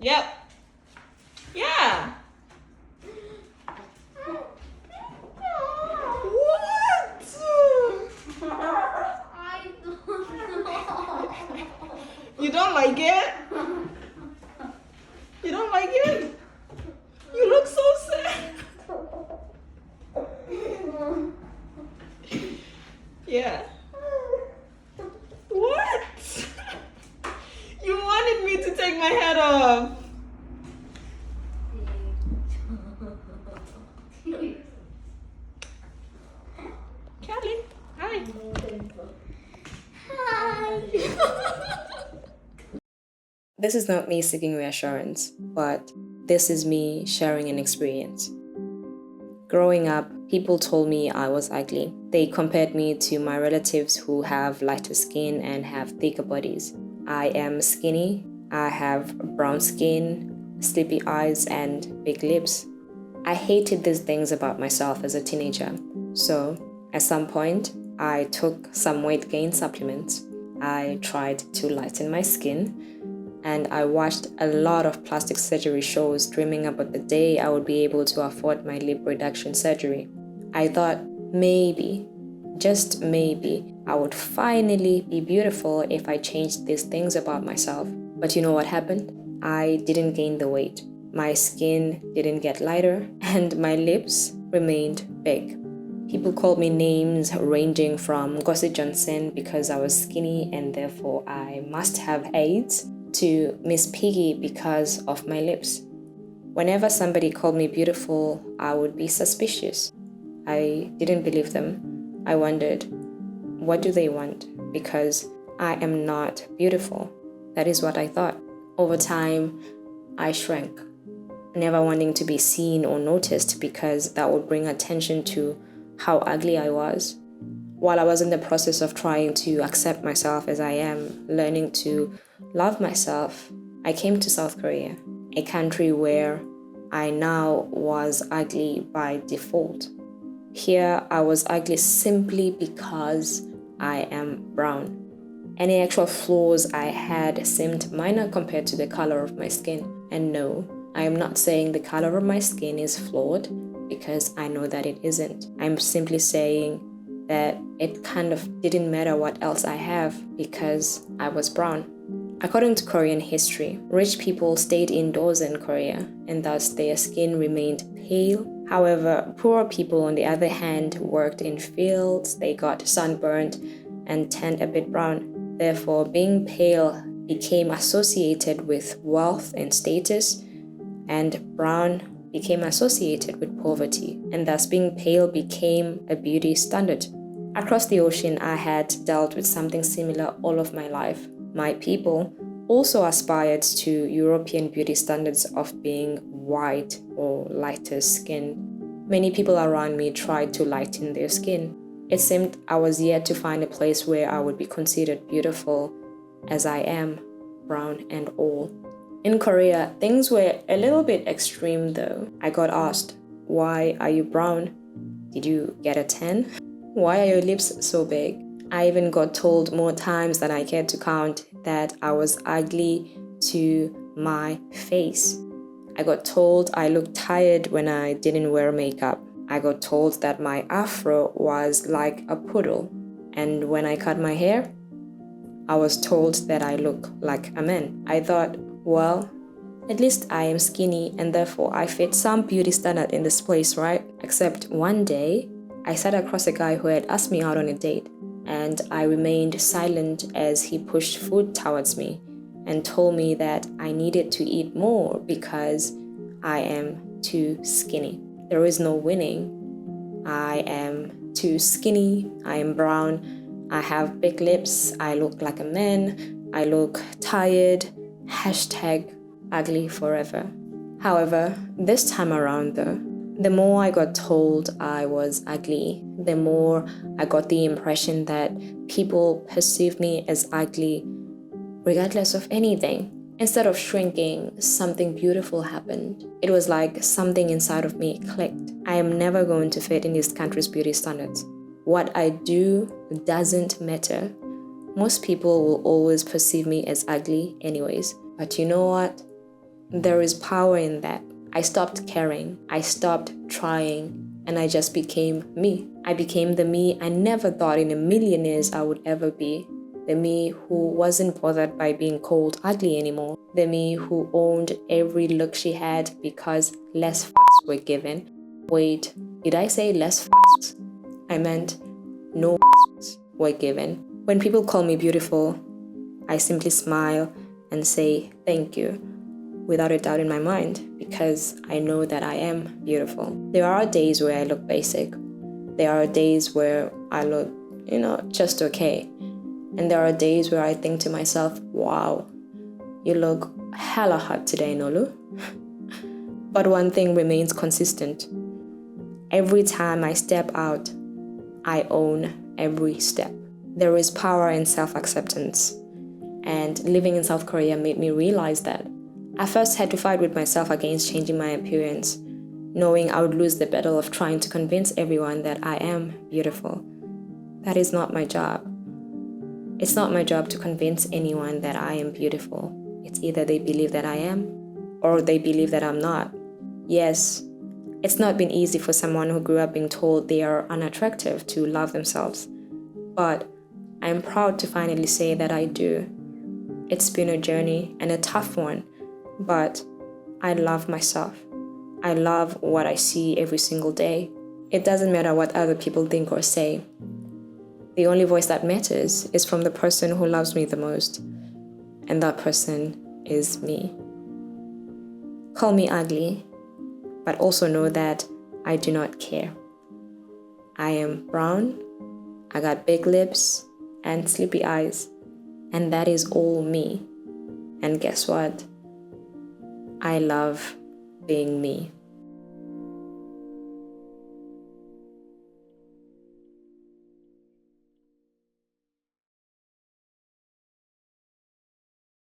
Yep. Yeah. What? I don't know. You don't like it? You don't like it? You look so sad. Yeah. What? You wanted me to take my head off. Kelly, hi. Hi. This is not me seeking reassurance, but this is me sharing an experience. Growing up, people told me I was ugly. They compared me to my relatives who have lighter skin and have thicker bodies. I am skinny, I have brown skin, sleepy eyes, and big lips. I hated these things about myself as a teenager. So, at some point, I took some weight gain supplements. I tried to lighten my skin, and I watched a lot of plastic surgery shows dreaming about the day I would be able to afford my lip reduction surgery. I thought maybe, just maybe, I would finally be beautiful if I changed these things about myself. But you know what happened? I didn't gain the weight. My skin didn't get lighter, and my lips remained big. People called me names ranging from Gossip Johnson because I was skinny and therefore I must have AIDS, to Miss Piggy because of my lips. Whenever somebody called me beautiful, I would be suspicious. I didn't believe them. I wondered, what do they want? Because I am not beautiful. That is what I thought. Over time, I shrank, never wanting to be seen or noticed because that would bring attention to how ugly I was. While I was in the process of trying to accept myself as I am, learning to love myself, I came to South Korea, a country where I now was ugly by default. Here, I was ugly simply because I am brown. Any actual flaws I had seemed minor compared to the color of my skin. And no, I am not saying the color of my skin is flawed because I know that it isn't. I'm simply saying that it kind of didn't matter what else I have because I was brown. According to Korean history, rich people stayed indoors in Korea and thus their skin remained pale. However, poor people on the other hand worked in fields, they got sunburned and turned a bit brown. Therefore, being pale became associated with wealth and status, and brown became associated with poverty, and thus being pale became a beauty standard. Across the ocean, I had dealt with something similar all of my life. My people also aspired to European beauty standards of being white or lighter skinned. Many people around me tried to lighten their skin. It seemed I was yet to find a place where I would be considered beautiful as I am, brown and all. In Korea, things were a little bit extreme though. I got asked, "Why are you brown? Did you get a tan? Why are your lips so big?" I even got told more times than I cared to count that I was ugly to my face. I got told I looked tired when I didn't wear makeup. I got told that my afro was like a poodle. And when I cut my hair, I was told that I look like a man. I thought, well, at least I am skinny and therefore I fit some beauty standard in this place, right? Except one day, I sat across a guy who had asked me out on a date, and I remained silent as he pushed food towards me and told me that I needed to eat more because I am too skinny. There is no winning. I am too skinny, I am brown, I have big lips, I look like a man, I look tired, #ugly forever. However, this time around though, the more I got told I was ugly, the more I got the impression that people perceived me as ugly regardless of anything. Instead of shrinking, something beautiful happened. It was like something inside of me clicked. I am never going to fit in this country's beauty standards. What I do doesn't matter. Most people will always perceive me as ugly anyways. But you know what? There is power in that. I stopped caring, I stopped trying, and I just became me. I became the me I never thought in a million years I would ever be. The me who wasn't bothered by being called ugly anymore. The me who owned every look she had because less fucks were given. Wait, did I say less fucks? I meant no fucks were given. When people call me beautiful, I simply smile and say thank you without a doubt in my mind because I know that I am beautiful. There are days where I look basic. There are days where I look, just okay. And there are days where I think to myself, wow, you look hella hot today, Nolu. But one thing remains consistent. Every time I step out, I own every step. There is power in self-acceptance. And living in South Korea made me realize that. I first had to fight with myself against changing my appearance, knowing I would lose the battle of trying to convince everyone that I am beautiful. That is not my job. It's not my job to convince anyone that I am beautiful. It's either they believe that I am or they believe that I'm not. Yes, it's not been easy for someone who grew up being told they are unattractive to love themselves. But I'm proud to finally say that I do. It's been a journey and a tough one, but I love myself. I love what I see every single day. It doesn't matter what other people think or say. The only voice that matters is from the person who loves me the most, and that person is me. Call me ugly, but also know that I do not care. I am brown, I got big lips and sleepy eyes, and that is all me. And guess what? I love being me.